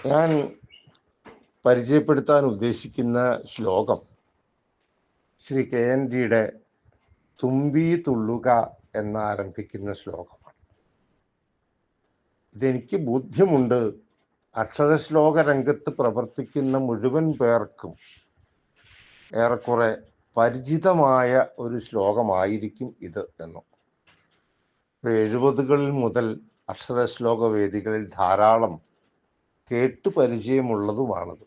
ഞാൻ പരിചയപ്പെടുത്താൻ ഉദ്ദേശിക്കുന്ന ശ്ലോകം ശ്രീ KNDയുടെ തുമ്പി തുള്ളുക എന്നാരംഭിക്കുന്ന ശ്ലോകമാണ്. ഇതെനിക്ക് ബോധ്യമുണ്ട്, അക്ഷരശ്ലോക രംഗത്ത് പ്രവർത്തിക്കുന്ന മുഴുവൻ പേർക്കും ഏറെക്കുറെ പരിചിതമായ ഒരു ശ്ലോകമായിരിക്കും ഇത് എന്നും. 70കളിൽ മുതൽ അക്ഷരശ്ലോക വേദികളിൽ ധാരാളം കേട്ടു പരിചയമുള്ളതുമാണത്.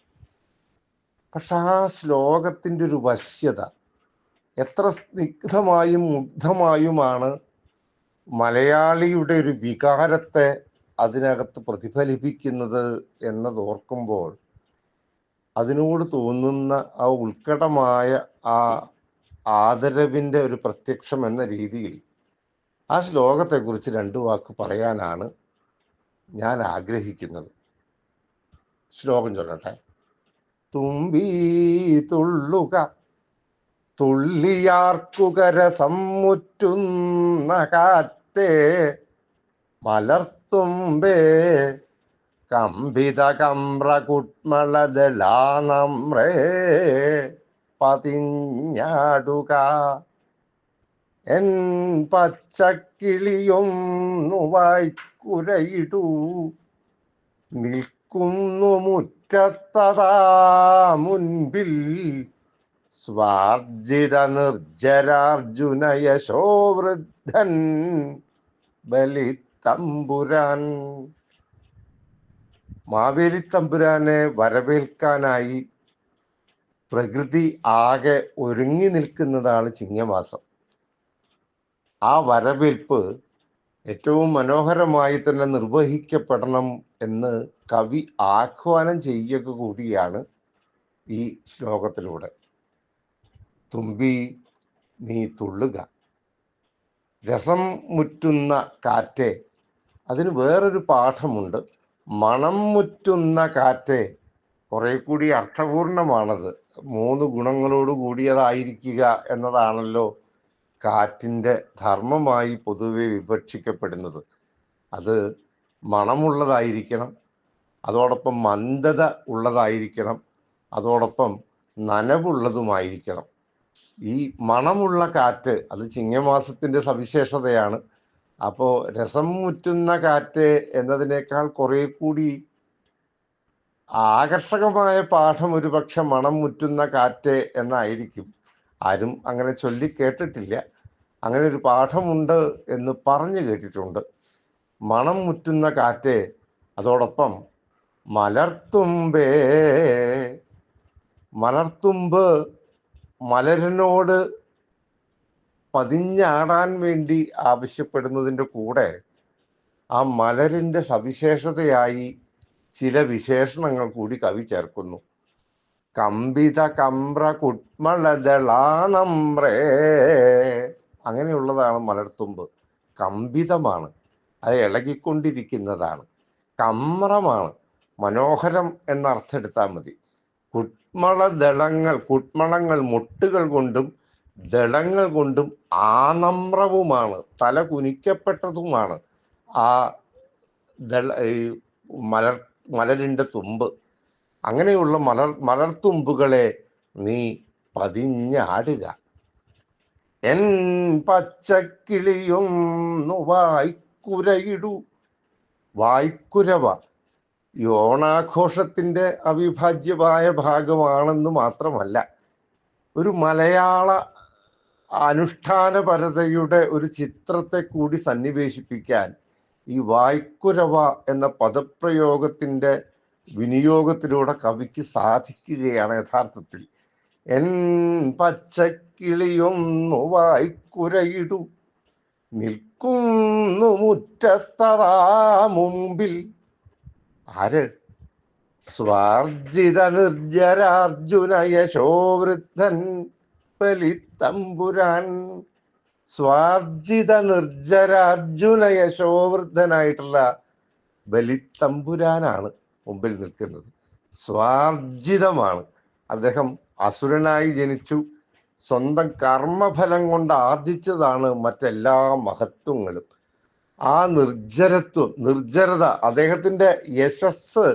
പക്ഷെ ആ ശ്ലോകത്തിൻ്റെ ഒരു വശ്യത എത്ര സ്നിഗ്ധമായും മുഗ്ധമായുമാണ് മലയാളിയുടെ ഒരു വികാരത്തെ അതിനകത്ത് പ്രതിഫലിപ്പിക്കുന്നത് എന്നതോർക്കുമ്പോൾ അതിനോട് തോന്നുന്ന ആ ഉത്കടമായ ആ ആദരവിൻ്റെ ഒരു പ്രത്യക്ഷം എന്ന രീതിയിൽ ആ ശ്ലോകത്തെക്കുറിച്ച് 2 വാക്ക് പറയാനാണ് ഞാൻ ആഗ്രഹിക്കുന്നത്. ശ്ലോകം ചൊല്ലട്ടെ. തുമ്പി തുള്ളുക തുള്ളിയാർക്കുകര സമ്മുറ്റുന്ന കാറ്റേ, മലർത്തുമ്പേ കമ്പിത കമ്പ്ര കുട്മളദളാനമ്രേ പതിഞ്ഞാടുക. എൻ പച്ചക്കിളിയൊന്നു വായ്ക്കുരയിടൂ, നിൽക്കുന്നു മുറ്റത്തതാ മുൻപിൽ സ്വാർജിത നിർജരാർജുന യശോവൃദ്ധൻ ബലിത്തമ്പുരാൻ. മാവേലിത്തമ്പുരാനെ വരവേൽക്കാനായി പ്രകൃതി ആകെ ഒരുങ്ങി നിൽക്കുന്നതാണ് ചിങ്ങമാസം. ആ വരവേൽപ്പ് ഏറ്റവും മനോഹരമായി തന്നെ നിർവഹിക്കപ്പെടണം എന്ന് കവി ആഹ്വാനം ചെയ്യുക കൂടിയാണ് ഈ ശ്ലോകത്തിലൂടെ. തുമ്പി നീ തുള്ളുക, രസം മുറ്റുന്ന കാറ്റേ. അതിന് വേറൊരു പാഠമുണ്ട്. മണം മുറ്റുന്ന കാറ്റേ കുറെ കൂടി അർത്ഥപൂർണമാണത്. 3 ഗുണങ്ങളോട് കൂടിയതായിരിക്കുക എന്നതാണല്ലോ കാറ്റിൻ്റെ ധർമ്മമായി പൊതുവെ വിവക്ഷിക്കപ്പെടുന്നത്. അത് മണമുള്ളതായിരിക്കണം, അതോടൊപ്പം മന്ദത ഉള്ളതായിരിക്കണം, അതോടൊപ്പം നനവുള്ളതുമായിരിക്കണം. ഈ മണമുള്ള കാറ്റ് അത് ചിങ്ങമാസത്തിൻ്റെ സവിശേഷതയാണ്. അപ്പോൾ രസം മുറ്റുന്ന കാറ്റ് എന്നതിനേക്കാൾ കുറെ കൂടി ആകർഷകമായ പാഠം ഒരുപക്ഷെ മണം മുറ്റുന്ന കാറ്റ് എന്നായിരിക്കും. ആരും അങ്ങനെ ചൊല്ലി കേട്ടിട്ടില്ല. അങ്ങനെ ഒരു പാഠമുണ്ട് എന്ന് പറഞ്ഞു കേട്ടിട്ടുണ്ട്. മണം മുറ്റുന്ന കാറ്റ്, അതോടൊപ്പം മലർത്തുമ്പേ. മലർത്തുമ്പ് മലരിനോട് പതിഞ്ഞാടാൻ വേണ്ടി ആവശ്യപ്പെടുന്നതിൻ്റെ കൂടെ ആ മലരിൻ്റെ സവിശേഷതയായി ചില വിശേഷണങ്ങൾ കൂടി കവി ചേർക്കുന്നു. കമ്പിത കമ്പ്ര കുട്മളദളാനമ്രേ. അങ്ങനെയുള്ളതാണ് മലർത്തുമ്പ്. കമ്പിതമാണ്, അത് ഇളകിക്കൊണ്ടിരിക്കുന്നതാണ്. കമ്രമാണ്, മനോഹരം എന്നർത്ഥം എടുത്താൽ മതി. കുട്മളദളങ്ങൾ, കുട്മളങ്ങൾ മുട്ടുകൾ കൊണ്ടും ദളങ്ങൾ കൊണ്ടും ആനമ്രവുമാണ്, തല കുനിക്കപ്പെട്ടതുമാണ് ആ മലരിൻ്റെ തുമ്പ്. അങ്ങനെയുള്ള മലർത്തുമ്പുകളെ നീ പതിഞ്ഞാടുക. എൻ പച്ചക്കിളിയൊന്നു വായ്ക്കുരയിടൂ. വായ്ക്കുരവ ഈ ഓണാഘോഷത്തിൻ്റെ അവിഭാജ്യമായ ഭാഗമാണെന്ന് മാത്രമല്ല, ഒരു മലയാള അനുഷ്ഠാനപരതയുടെ ഒരു ചിത്രത്തെ കൂടി സന്നിവേശിപ്പിക്കാൻ ഈ വായ്ക്കുരവ എന്ന പദപ്രയോഗത്തിൻ്റെ വിനിയോഗത്തിലൂടെ കവിക്ക് സാധിക്കുകയാണ് യഥാർത്ഥത്തിൽ. എൻ പച്ചക്കിളിയൊന്നു വായ്ക്കുരയിടൂ, നിൽക്കുന്നു മുറ്റത്തതാ മുമ്പിൽ. ആര്? സ്വാർജിത നിർജരാർജുന യശോവൃദ്ധൻ ബലിത്തമ്പുരാൻ. സ്വാർജിത നിർജരാർജുന യശോവൃദ്ധനായിട്ടുള്ള ബലിത്തമ്പുരാനാണ് മുമ്പിൽ നിൽക്കുന്നത്. സ്വാർജിതമാണ്. അദ്ദേഹം അസുരനായി ജനിച്ചു, സ്വന്തം കർമ്മഫലം കൊണ്ട് ആർജിച്ചതാണ് മറ്റെല്ലാ മഹത്വങ്ങളും. ആ നിർജരത അദ്ദേഹത്തിൻ്റെ യശസ്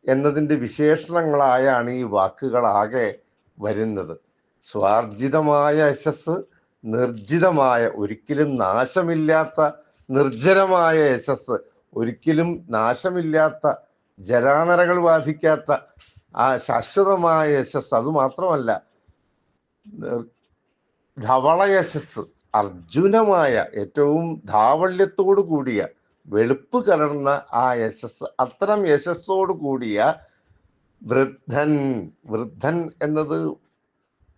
എന്നതിൻ്റെ വിശേഷണങ്ങളായാണ് ഈ വാക്കുകളാകെ വരുന്നത്. സ്വാർജിതമായ യശസ്, നിർജിതമായ, ഒരിക്കലും നാശമില്ലാത്ത നിർജ്ജരമായ യശസ്, ഒരിക്കലും നാശമില്ലാത്ത, ജരാനരകൾ ബാധിക്കാത്ത ആ ശാശ്വതമായ യശസ്. അതുമാത്രമല്ല, ധവള യശസ്, അർജുനമായ, ഏറ്റവും ധാവള്യത്തോടു കൂടിയ, വെളുപ്പ് കലർന്ന ആ യശസ്, അത്തരം യശസ്സോടു കൂടിയ വൃദ്ധൻ. വൃദ്ധൻ എന്നത്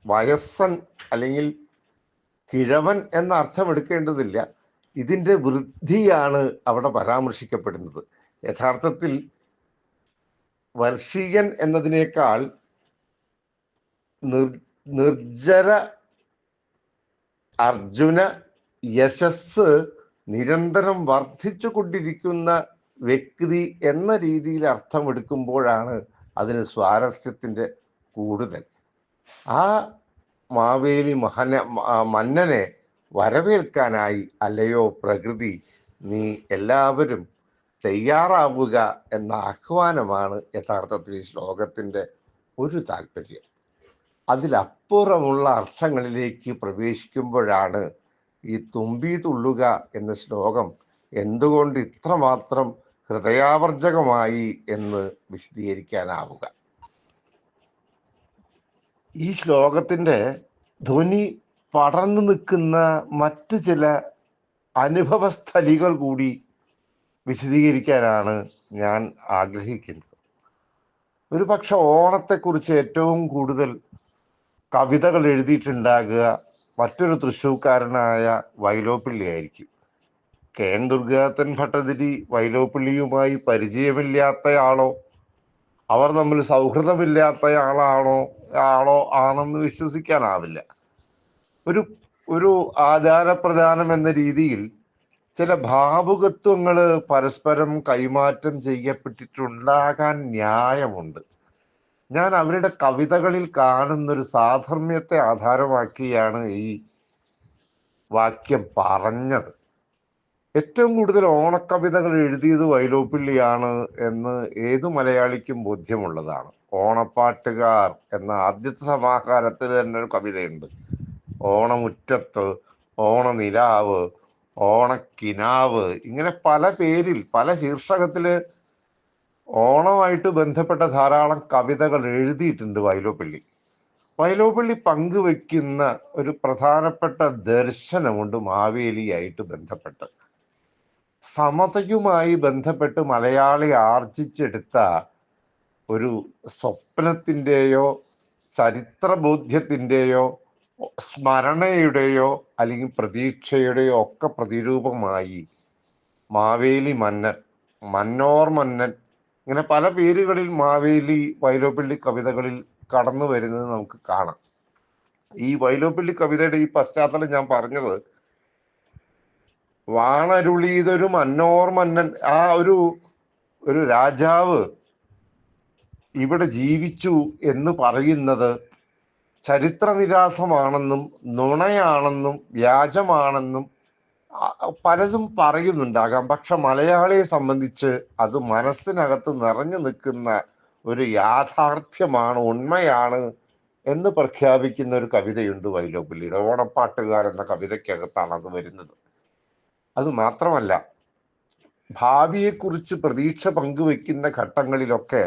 വയസ്സൻ അല്ലെങ്കിൽ കിഴവൻ എന്ന അർത്ഥം എടുക്കേണ്ടതില്ല. ഇതിൻ്റെ വൃദ്ധിയാണ് അവിടെ പരാമർശിക്കപ്പെടുന്നത്. യഥാർത്ഥത്തിൽ വർഷീയൻ എന്നതിനേക്കാൾ നിർജ്ജര അർജുന യശസ് നിരന്തരം വർദ്ധിച്ചു കൊണ്ടിരിക്കുന്ന വ്യക്തി എന്ന രീതിയിൽ അർത്ഥമെടുക്കുമ്പോഴാണ് അതിന് സ്വാരസ്യത്തിൻ്റെ കൂടുതൽ. ആ മാവേലി മന്നനെ വരവേൽക്കാനായി അല്ലയോ പ്രകൃതി, നീ എല്ലാവരും തയ്യാറാവുക എന്ന ആഹ്വാനമാണ് യഥാർത്ഥത്തിൽ ഈ ശ്ലോകത്തിൻ്റെ ഒരു താല്പര്യം. അതിലപ്പുറമുള്ള അർത്ഥങ്ങളിലേക്ക് പ്രവേശിക്കുമ്പോഴാണ് ഈ തുമ്പി തുള്ളുക എന്ന ശ്ലോകം എന്തുകൊണ്ട് ഇത്രമാത്രം ഹൃദയാവർജകമായി എന്ന് വിശദീകരിക്കാനാവുക. ഈ ശ്ലോകത്തിൻ്റെ ധ്വനി പടർന്നു നിൽക്കുന്ന മറ്റ് ചില അനുഭവസ്ഥലികൾ കൂടി വിശദീകരിക്കാനാണ് ഞാൻ ആഗ്രഹിക്കുന്നത്. ഒരു പക്ഷെ ഓണത്തെക്കുറിച്ച് ഏറ്റവും കൂടുതൽ കവിതകൾ എഴുതിയിട്ടുണ്ടാകുക മറ്റൊരു തൃശ്ശൂർക്കാരനായ വൈലോപ്പിള്ളി ആയിരിക്കും. കെ എൻ ദുർഗാതൻ ഭട്ടതിരി വൈലോപ്പിള്ളിയുമായി പരിചയമില്ലാത്തയാളോ അവർ തമ്മിൽ സൗഹൃദമില്ലാത്തയാളോ ആണെന്ന് വിശ്വസിക്കാനാവില്ല. ഒരു ആചാരപ്രധാനം എന്ന രീതിയിൽ ചില ഭാവുകത്വങ്ങൾ പരസ്പരം കൈമാറ്റം ചെയ്യപ്പെട്ടിട്ടുണ്ടാകാൻ ന്യായമുണ്ട്. ഞാൻ അവരുടെ കവിതകളിൽ കാണുന്നൊരു സാധർമ്മ്യത്തെ ആധാരമാക്കിയാണ് ഈ വാക്യം പറഞ്ഞത്. ഏറ്റവും കൂടുതൽ ഓണക്കവിതകൾ എഴുതിയത് വൈലോപ്പിള്ളിയാണ് എന്ന് ഏതു മലയാളിക്കും ബോധ്യമുള്ളതാണ്. ഓണപ്പാട്ടുകാർ എന്ന ആദ്യത്തെ സമാഹാരത്തിൽ തന്നെ ഒരു കവിതയുണ്ട്. ഓണമുറ്റത്ത്, ഓണനിലാവ്, ഓണക്കിനാവ്, ഇങ്ങനെ പല പേരിൽ പല ശീർഷകത്തില് ഓണമായിട്ട് ബന്ധപ്പെട്ട ധാരാളം കവിതകൾ എഴുതിയിട്ടുണ്ട് വൈലോപ്പിള്ളി. വൈലോപ്പിള്ളി പങ്കുവെക്കുന്ന ഒരു പ്രധാനപ്പെട്ട ദർശനമുണ്ട് മാവേലിയായിട്ട് ബന്ധപ്പെട്ട്. സമതയുമായി ബന്ധപ്പെട്ട് മലയാളി ആർജിച്ചെടുത്ത ഒരു സ്വപ്നത്തിൻ്റെയോ ചരിത്രബോധ്യത്തിൻ്റെയോ സ്മരണയുടെയോ അല്ലെങ്കിൽ പ്രതീക്ഷയുടെയോ ഒക്കെ പ്രതിരൂപമായി മാവേലി മന്നൻ, മന്നോർ മന്നൻ, ഇങ്ങനെ പല പേരുകളിൽ മാവേലി വൈലോപ്പിള്ളി കവിതകളിൽ കടന്നു വരുന്നത് നമുക്ക് കാണാം. ഈ വൈലോപ്പിള്ളി കവിതയുടെ ഈ പശ്ചാത്തലം ഞാൻ പറഞ്ഞത്, വാണരുളീതൊരു മന്നോർ മന്നൻ, ആ ഒരു രാജാവ് ഇവിടെ ജീവിച്ചു എന്ന് പറയുന്നത് ചരിത്രനിരാസമാണെന്നും നുണയാണെന്നും വ്യാജമാണെന്നും പലതും പറയുന്നുണ്ടാകാം. പക്ഷെ മലയാളിയെ സംബന്ധിച്ച് അത് മനസ്സിനകത്ത് നിറഞ്ഞു നിൽക്കുന്ന ഒരു യാഥാർത്ഥ്യമാണ്, ഉണ്മയാണ് എന്ന് പ്രഖ്യാപിക്കുന്ന ഒരു കവിതയുണ്ട് വൈലോപ്പിള്ളിയുടെ. ഓണപ്പാട്ടുകാർ എന്ന കവിതയ്ക്കകത്താണ് അത് വരുന്നത്. അത് മാത്രമല്ല, ഭാവിയെക്കുറിച്ച് പ്രതീക്ഷ പങ്കുവെക്കുന്ന ഘട്ടങ്ങളിലൊക്കെ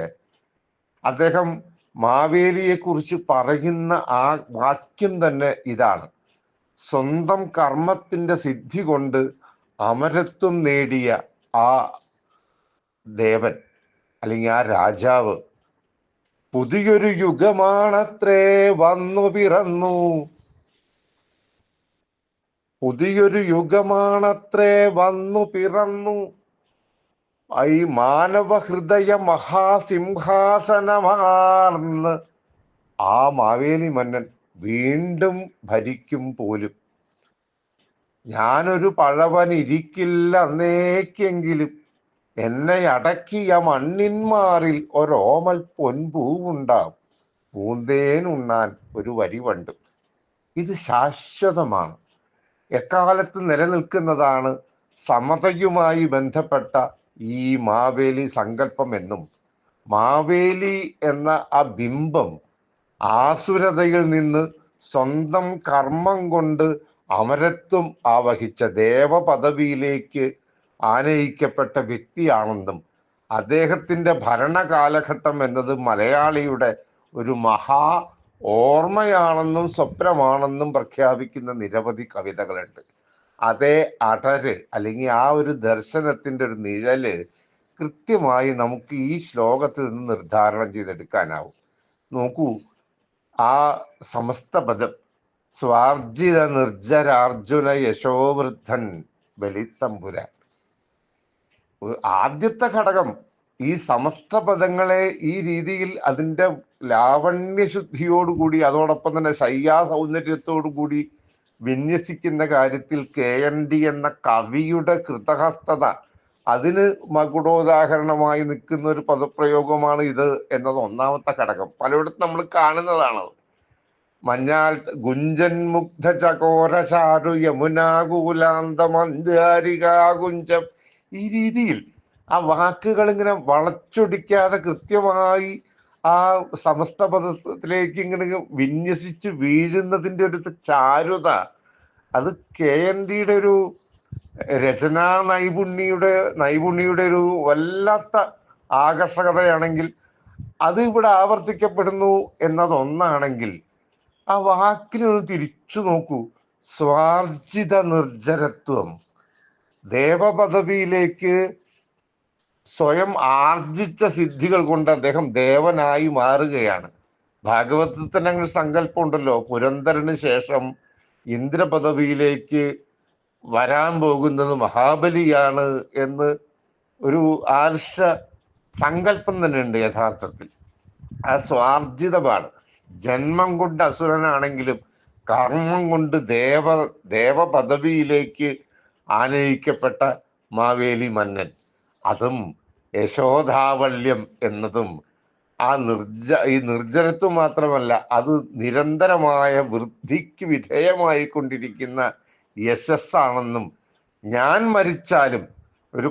അദ്ദേഹം മാവേലിയെക്കുറിച്ച് പറയുന്ന ആ വാക്യം തന്നെ ഇതാണ്: സ്വന്തം കർമ്മത്തിന്റെ സിദ്ധി കൊണ്ട് അമരത്വം നേടിയ ആ ദേവൻ അല്ലെങ്കിൽ ആ രാജാവ് പുതിയൊരു യുഗമാണത്രേ വന്നു പിറന്നു, പുതിയൊരു യുഗമാണത്രേ വന്നു പിറന്നു, ഈ മാനവഹൃദയ മഹാസിംഹാസനമാർന്ന് ആ മാവേലി മന്നൻ വീണ്ടും ഭരിക്കും പോലും. ഞാനൊരു പഴവനിരിക്കില്ല എന്നേക്കെങ്കിലും എന്നെ അടക്കിയ മണ്ണിന്മാറിൽ ഒരോമൽ പൊൻപൂവുണ്ടാവും, പൂന്തേനുണ്ണാൻ ഒരു വരിവണ്ട്. ഇത് ശാശ്വതമാണ്, എക്കാലത്ത് നിലനിൽക്കുന്നതാണ് സമതയുമായി ബന്ധപ്പെട്ട ഈ മാവേലി സങ്കല്പം എന്നും മാവേലി എന്ന ആ ബിംബം ആസുരതയിൽ നിന്ന് സ്വന്തം കർമ്മം കൊണ്ട് അമരത്വം ആവഹിച്ച ദേവപദവിയിലേക്ക് ആനയിക്കപ്പെട്ട വ്യക്തിയാണെന്നും അദ്ദേഹത്തിന്റെ ഭരണകാലഘട്ടം എന്നത് മലയാളിയുടെ ഒരു മഹാ ഓർമ്മയാണെന്നും സ്വപ്നമാണെന്നും പ്രഖ്യാപിക്കുന്ന നിരവധി കവിതകളുണ്ട്. അതേ അടര് അല്ലെങ്കിൽ ആ ഒരു ദർശനത്തിന്റെ ഒരു നിഴല് കൃത്യമായി നമുക്ക് ഈ ശ്ലോകത്തിൽ നിന്ന് നിർദ്ധാരണം ചെയ്തെടുക്കാനാവും. നോക്കൂ, ആ സമസ്ത പദം സ്വാർജിത നിർജ്ജരാർജുന യശോവൃദ്ധൻ ബലിത്തമ്പുരാൻ. ആദ്യത്തെ ഘടകം ഈ സമസ്ത പദങ്ങളെ ഈ രീതിയിൽ അതിൻ്റെ ലാവണ്യശുദ്ധിയോടുകൂടി അതോടൊപ്പം തന്നെ ശയ്യാ സൗന്ദര്യത്തോടുകൂടി വിന്യസിക്കുന്ന കാര്യത്തിൽ KND എന്ന കവിയുടെ കൃതഹസ്തത, അതിന് മകുടോദാഹരണമായി നിൽക്കുന്ന ഒരു പദപ്രയോഗമാണ് ഇത് എന്നത് ഒന്നാമത്തെ ഘടകം. പലയിടത്തും നമ്മൾ കാണുന്നതാണ്. മഞ്ഞാൽ ഗുഞ്ചൻ മുഗ്ധ ചകോര ചാരു യമുനാകൂലാന്ത മഞ്ചാരികാകുഞ്ചം, ഈ രീതിയിൽ ആ വാക്കുകൾ ഇങ്ങനെ വളച്ചൊടിക്കാതെ കൃത്യമായി ആ സമസ്ത പദത്തിലേക്ക് ഇങ്ങനെ വിന്യസിച്ച് വീഴുന്നതിൻ്റെ ഒരു ചാരുത, അത് KNDയുടെ ഒരു രചനാ നൈപുണ്യയുടെ ഒരു വല്ലാത്ത ആകർഷകതയാണെങ്കിൽ അത് ഇവിടെ ആവർത്തിക്കപ്പെടുന്നു എന്നതൊന്നാണെങ്കിൽ, ആ വാക്കിനൊന്ന് തിരിച്ചു നോക്കൂ. സ്വാർജിത നിർജ്ജരത്വം, ദേവപദവിയിലേക്ക് സ്വയം ആർജിച്ച സിദ്ധികൾ കൊണ്ട് അദ്ദേഹം ദേവനായി മാറുകയാണ്. ഭാഗവതത്തിൽ തന്നെ അങ്ങനെ സങ്കല്പം ഉണ്ടല്ലോ, പുരന്ദരന് ശേഷം ഇന്ദ്രപദവിയിലേക്ക് വരാൻ പോകുന്നത് മഹാബലിയാണ് എന്ന് ഒരു ആർഷ സങ്കല്പം തന്നെ ഉണ്ട്. യഥാർത്ഥത്തിൽ ആ സ്വാർജിതമാണ്. ജന്മം കൊണ്ട് അസുരനാണെങ്കിലും കർമ്മം കൊണ്ട് ദേവപദവിയിലേക്ക് ആനയിക്കപ്പെട്ട മാവേലി മന്നൻ, അതും യശോധാവല്യം എന്നതും ഈ നിർജ്ജരത്വം മാത്രമല്ല, അത് നിരന്തരമായ വൃദ്ധിക്ക് വിധേയമായി കൊണ്ടിരിക്കുന്ന യശസ്സാണെന്നും, ഞാൻ മരിച്ചാലും ഒരു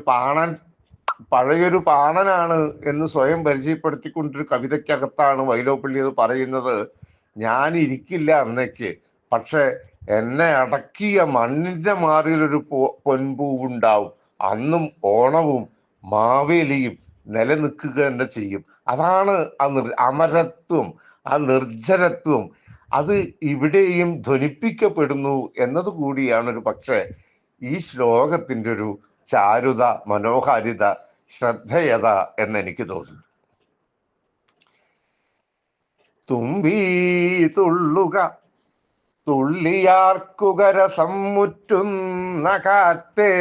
പഴയൊരു പാണനാണ് എന്ന് സ്വയം പരിചയപ്പെടുത്തിക്കൊണ്ടൊരു കവിതയ്ക്കകത്താണ് വൈലോപ്പിള്ളി അത് പറയുന്നത്. ഞാൻ ഇരിക്കില്ല അന്നേക്ക്, പക്ഷെ എന്നെ അടക്കിയ മണ്ണിന്റെ മാറിലൊരു പൊൻപൂവുണ്ടാവും, അന്നും ഓണവും മാവേലിയും നിലനിൽക്കുക തന്നെ ചെയ്യും. അതാണ് ആ അമരത്വം, ആ നിർജ്ജരത്വം, അത് ഇവിടെയും ധ്വനിപ്പിക്കപ്പെടുന്നു എന്നതുകൂടിയാണ് ഒരു പക്ഷേ ഈ ശ്ലോകത്തിൻ്റെ ഒരു ചാരുത, മനോഹാരിത, ശ്രദ്ധേയത എന്നെനിക്ക് തോന്നുന്നു. തുമ്പീ തുള്ളുക തുള്ളിയാർക്കുകരസം മുറ്റുന്ന കാറ്റേ,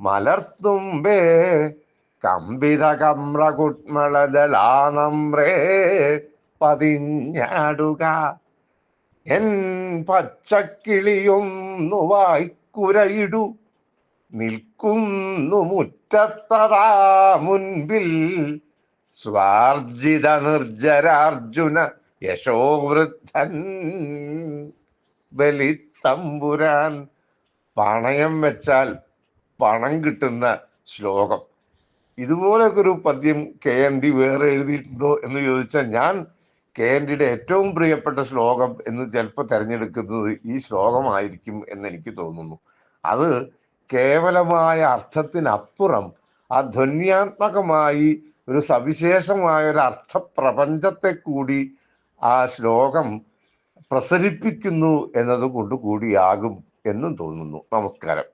മലർത്തുമ്പേ കമ്പിത കമ്രകുട്മളദളാനമ്രേ പതിഞ്ഞാടുക, എൻ പച്ചക്കിളിയൊന്നു വായ്ക്കുരയിടു, നിൽക്കുന്നു മുറ്റത്തതാ മുൻപിൽ, സ്വാർജിത നിർജ്ജരാർജുന യശോവൃദ്ധൻ ബലിത്തമ്പുരാൻ. പണയം വെച്ചാൽ പണം കിട്ടുന്ന ശ്ലോകം. ഇതുപോലൊക്കെ ഒരു പദ്യം KND വേറെ എഴുതിയിട്ടുണ്ടോ എന്ന് ചോദിച്ചാൽ, ഞാൻ KNDയുടെ ഏറ്റവും പ്രിയപ്പെട്ട ശ്ലോകം എന്ന് ചിലപ്പോൾ തിരഞ്ഞെടുക്കുന്നത് ഈ ശ്ലോകമായിരിക്കും എന്നെനിക്ക് തോന്നുന്നു. അത് കേവലമായ അർത്ഥത്തിനപ്പുറം ആ ധ്വന്യാത്മകമായി ഒരു സവിശേഷമായ ഒരു അർത്ഥപ്രപഞ്ചത്തെ കൂടി ആ ശ്ലോകം പ്രസരിപ്പിക്കുന്നു എന്നത് കൊണ്ട് കൂടിയാകും എന്നും തോന്നുന്നു. നമസ്കാരം.